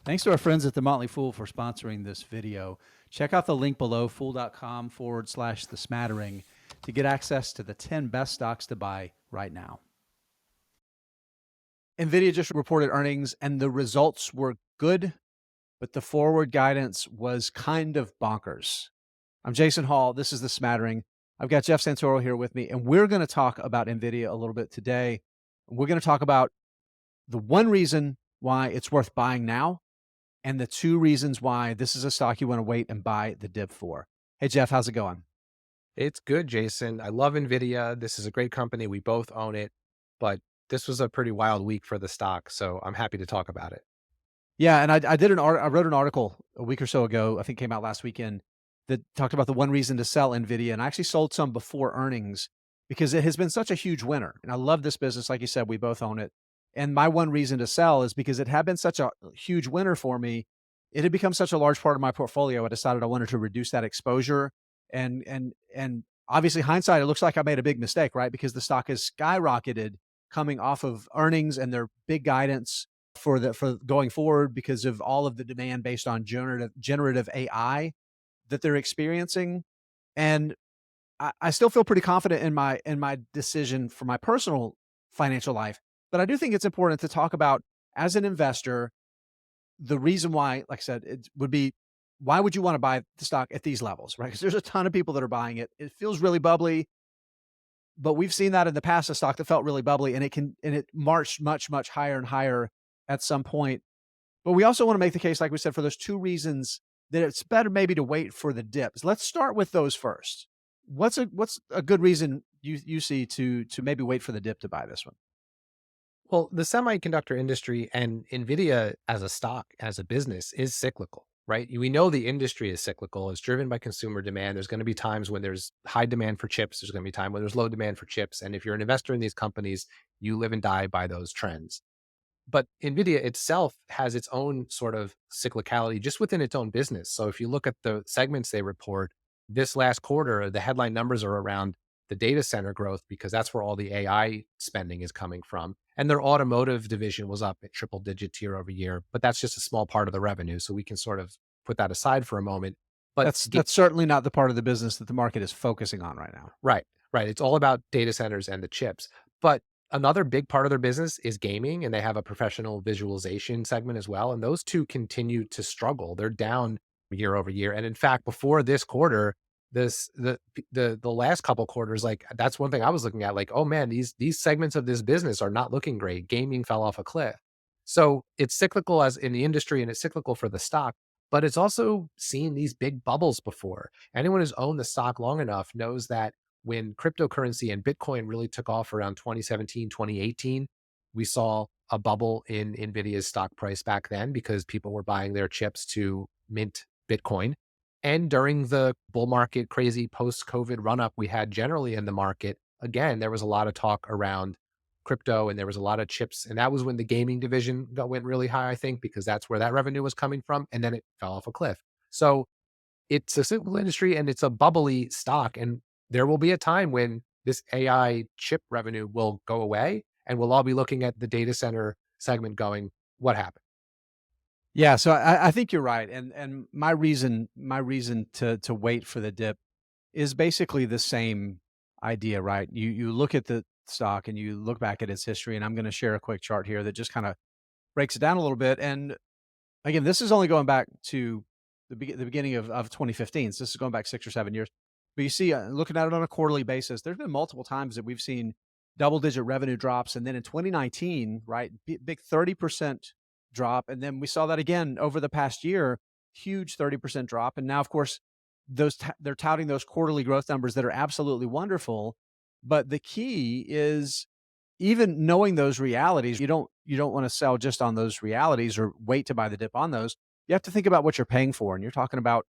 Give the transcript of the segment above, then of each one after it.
Thanks to our friends at The Motley Fool for sponsoring this video. Check out the link below, fool.com/the smattering, to get access to the 10 best stocks to buy right now. Nvidia just reported earnings and the results were good, but the forward guidance was kind of bonkers. I'm Jason Hall. This is The Smattering. I've got Jeff Santoro here with me, and we're going to talk about Nvidia a little bit today. We're going to talk about the one reason why it's worth buying now and the two reasons why this is a stock you want to wait and buy the dip for. Hey, Jeff, how's it going? It's good, Jason. I love Nvidia. This is a great company. We both own it, but this was a pretty wild week for the stock, so I'm happy to talk about it. Yeah, and I wrote an article a week or so ago, I think came out last weekend, that talked about the one reason to sell Nvidia, and I actually sold some before earnings because it has been such a huge winner. And I love this business. Like you said, we both own it. And my one reason to sell is because it had been such a huge winner for me. It had become such a large part of my portfolio. I decided I wanted to reduce that exposure. And obviously hindsight, it looks like I made a big mistake, right? Because the stock has skyrocketed coming off of earnings and their big guidance for going forward because of all of the demand based on generative AI that they're experiencing. And I still feel pretty confident in my decision for my personal financial life. But I do think it's important to talk about as an investor, the reason why, like I said, it would be why would you want to buy the stock at these levels, right? Because there's a ton of people that are buying it. It feels really bubbly, but we've seen that in the past, a stock that felt really bubbly and it marched much higher and higher at some point. But we also want to make the case, like we said, for those two reasons that it's better maybe to wait for the dips. Let's start with those first. What's a good reason you see to maybe wait for the dip to buy this one? Well, the semiconductor industry and Nvidia as a stock, as a business, is cyclical, right? We know the industry is cyclical. It's driven by consumer demand. There's going to be times when there's high demand for chips. There's going to be time when there's low demand for chips. And if you're an investor in these companies, you live and die by those trends. But Nvidia itself has its own sort of cyclicality just within its own business. So if you look at the segments they report, this last quarter, the headline numbers are around the data center growth because that's where all the AI spending is coming from. And their automotive division was up at triple digits year over year, but that's just a small part of the revenue. So we can sort of put that aside for a moment. But That's certainly not the part of the business that the market is focusing on right now. right, right. It's all about data centers and the chips. But another big part of their business is gaming, and they have a professional visualization segment as well. And those two continue to struggle. They're down year over year. And in fact, before this quarter, this the last couple quarters, like that's one thing I was looking at, like, oh man, these segments of this business are not looking great. Gaming fell off a cliff. So it's cyclical as in the industry and it's cyclical for the stock, but it's also seen these big bubbles before. Anyone who's owned the stock long enough knows that when cryptocurrency and Bitcoin really took off around 2017, 2018, we saw a bubble in Nvidia's stock price back then because people were buying their chips to mint Bitcoin. And during the bull market, crazy post COVID run up we had generally in the market, again, there was a lot of talk around crypto and there was a lot of chips. And that was when the gaming division went really high, I think, because that's where that revenue was coming from. And then it fell off a cliff. So it's a cyclical industry and it's a bubbly stock. And there will be a time when this AI chip revenue will go away and we'll all be looking at the data center segment going, what happened? Yeah, so I think you're right, and my reason to wait for the dip is basically the same idea, right? You look at the stock and you look back at its history, and I'm going to share a quick chart here that just kind of breaks it down a little bit. And again, this is only going back to the beginning of 2015. So this is going back 6 or 7 years. But you see, looking at it on a quarterly basis, there's been multiple times that we've seen double-digit revenue drops, and then in 2019, right, big 30% drop, and then we saw that again over the past year, huge 30% drop, and now, of course, they're touting those quarterly growth numbers that are absolutely wonderful. But the key is even knowing those realities, you don't want to sell just on those realities or wait to buy the dip on those. You have to think about what you're paying for, and you're talking about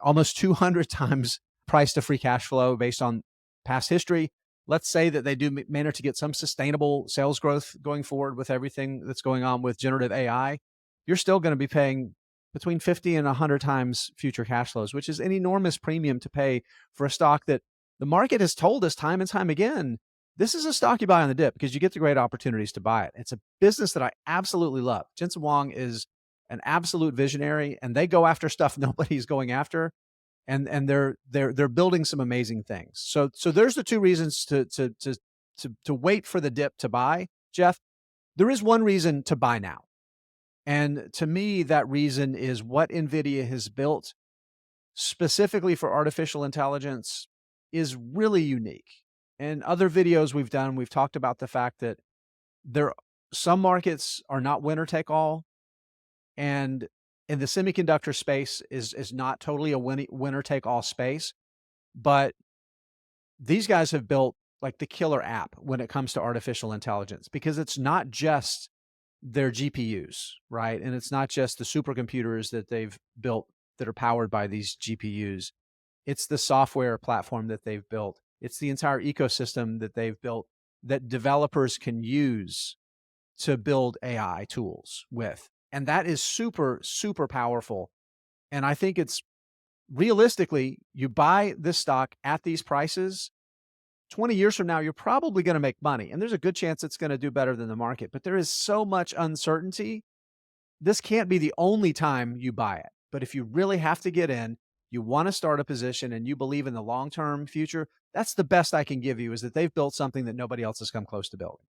almost 200 times price to free cash flow based on past history. Let's say that they do manage to get some sustainable sales growth going forward with everything that's going on with generative AI. You're still going to be paying between 50 and 100 times future cash flows, which is an enormous premium to pay for a stock that the market has told us time and time again. This is a stock you buy on the dip because you get the great opportunities to buy it. It's a business that I absolutely love. Jensen Huang is an absolute visionary, and they go after stuff nobody's going after, and they're building some amazing things. So there's the 2 reasons to wait for the dip to buy, Jeff. There is one reason to buy now, and to me, that reason is what NVIDIA has built specifically for artificial intelligence is really unique. In other videos we've done, we've talked about the fact that there some markets are not winner take all, and in the semiconductor space is not totally a winner take all space, but these guys have built like the killer app when it comes to artificial intelligence because it's not just their GPUs, right? And it's not just the supercomputers that they've built that are powered by these GPUs. It's the software platform that they've built. It's the entire ecosystem that they've built that developers can use to build AI tools with. And that is super, super powerful. And I think it's realistically, you buy this stock at these prices, 20 years from now, you're probably going to make money. And there's a good chance it's going to do better than the market. But there is so much uncertainty. This can't be the only time you buy it. But if you really have to get in, you want to start a position and you believe in the long term future, that's the best I can give you is that they've built something that nobody else has come close to building.